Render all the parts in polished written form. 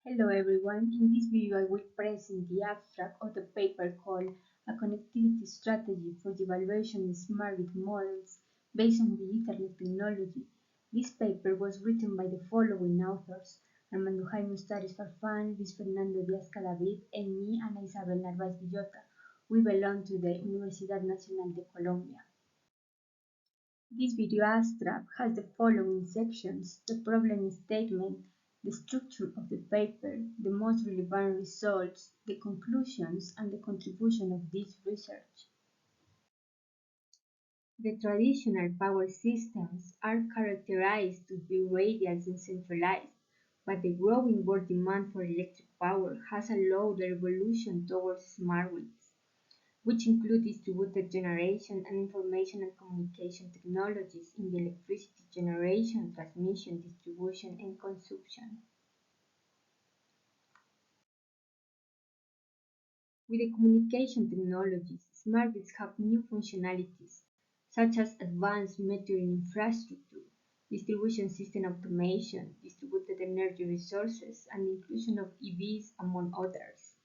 Hello everyone, in this video I will present the abstract of the paper called A Connectivity Strategy for the Evaluation of Smart Grid Models Based on the Ethernet Technology. This paper was written by the following authors: Armando Jaime Ustares Farfán, Luis Fernando Díaz-Cadavid, and me, Ana Isabel Narváez Villota. We belong to the Universidad Nacional de Colombia. This video abstract has the following sections: the problem statement, the structure of the paper, the most relevant results, the conclusions, and the contribution of this research. The traditional power systems are characterized to be radial and centralized, but the growing world demand for electric power has allowed the revolution towards smart grids, which include distributed generation and information and communication technologies in the electricity generation, transmission, distribution, and consumption. With the communication technologies, smart grids have new functionalities, such as advanced metering infrastructure, distribution system automation, distributed energy resources, and the inclusion of EVs, among others.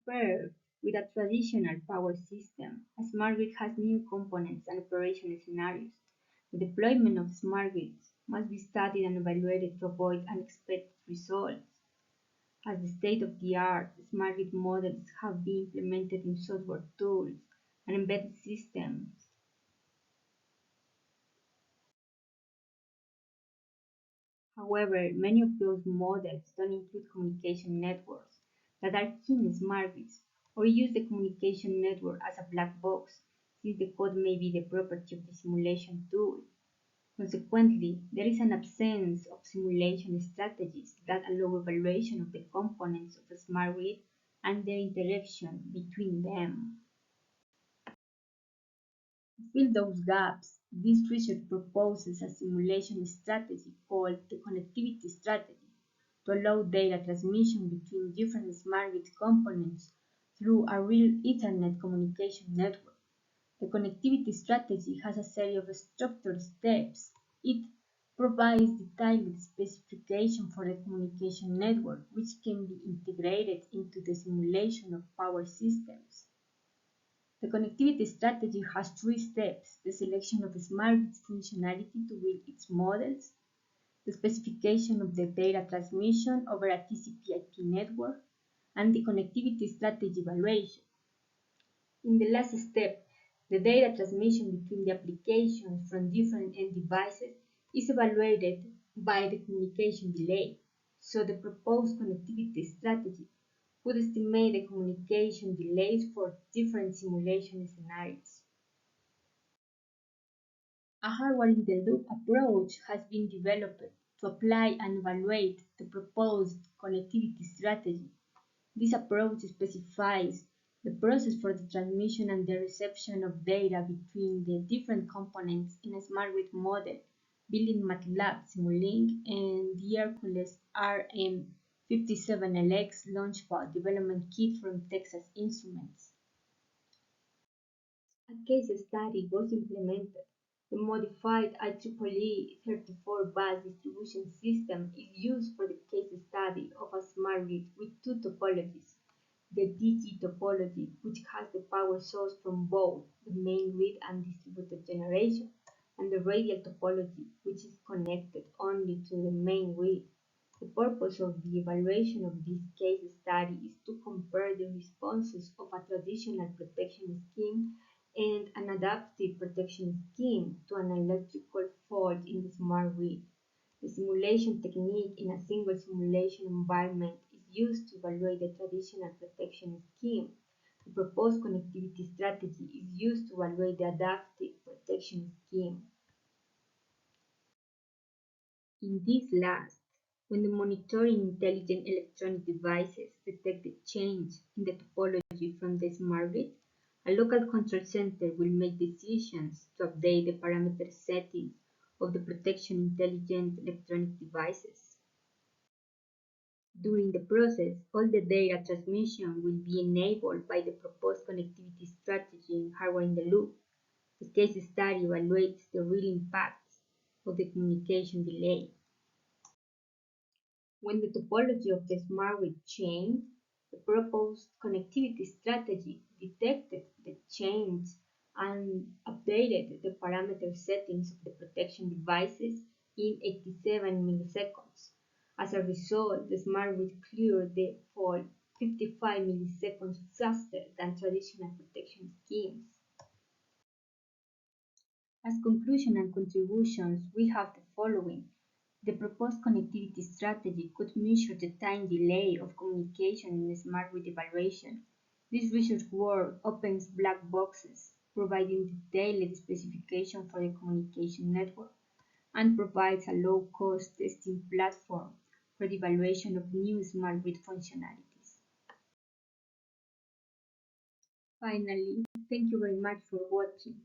Compared with a traditional power system, a smart grid has new components and operation scenarios. The deployment of smart grids must be studied and evaluated to avoid unexpected results. As the state-of-the-art smart grid models have been implemented in software tools and embedded systems. However, many of those models don't include communication networks that are key in smart grids, or use the communication network as a black box, since the code may be the property of the simulation tool. Consequently, there is an absence of simulation strategies that allow evaluation of the components of a smart grid and their interaction between them. To fill those gaps, this research proposes a simulation strategy called the connectivity strategy to allow data transmission between different smart grid components through a real Ethernet communication network. The connectivity strategy has a series of structured steps. It provides detailed specification for the communication network, which can be integrated into the simulation of power systems. The connectivity strategy has three steps: the selection of smart grid functionality to build its models, the specification of the data transmission over a TCP/IP network, and the connectivity strategy evaluation. In the last step, the data transmission between the applications from different end devices is evaluated by the communication delay. So the proposed connectivity strategy would estimate the communication delays for different simulation scenarios. A hardware-in-the-loop approach has been developed to apply and evaluate the proposed connectivity strategy. This approach specifies the process for the transmission and the reception of data between the different components in a smart grid model built in MATLAB Simulink and the Hercules RM57LX Launchpad development kit from Texas Instruments. A case study was implemented. The modified IEEE 34 bus distribution system is used for the case study of a smart grid with two topologies: the DG topology, which has the power source from both the main grid and distributed generation, and the radial topology, which is connected only to the main grid. The purpose of the evaluation of this case study is to compare the responses of a traditional protection scheme and an adaptive protection scheme to an electrical fault in the smart grid. The simulation technique in a single simulation environment is used to evaluate the traditional protection scheme. The proposed connectivity strategy is used to evaluate the adaptive protection scheme. In this last, when the monitoring intelligent electronic devices detect the change in the topology from the smart grid, a local control center will make decisions to update the parameter settings of the protection intelligent electronic devices. During the process, all the data transmission will be enabled by the proposed connectivity strategy in hardware-in-the-loop. The case study evaluates the real impacts of the communication delay. When the topology of the smart grid changed, the proposed connectivity strategy detected the change and updated the parameter settings of the protection devices in 87 milliseconds. As a result, the smart grid cleared the fault 55 milliseconds faster than traditional protection schemes. As conclusion and contributions, we have the following. The proposed connectivity strategy could measure the time delay of communication in smart grid evaluation. This research work opens black boxes, providing detailed specification for the communication network, and provides a low-cost testing platform for the evaluation of new smart grid functionalities. Finally, thank you very much for watching.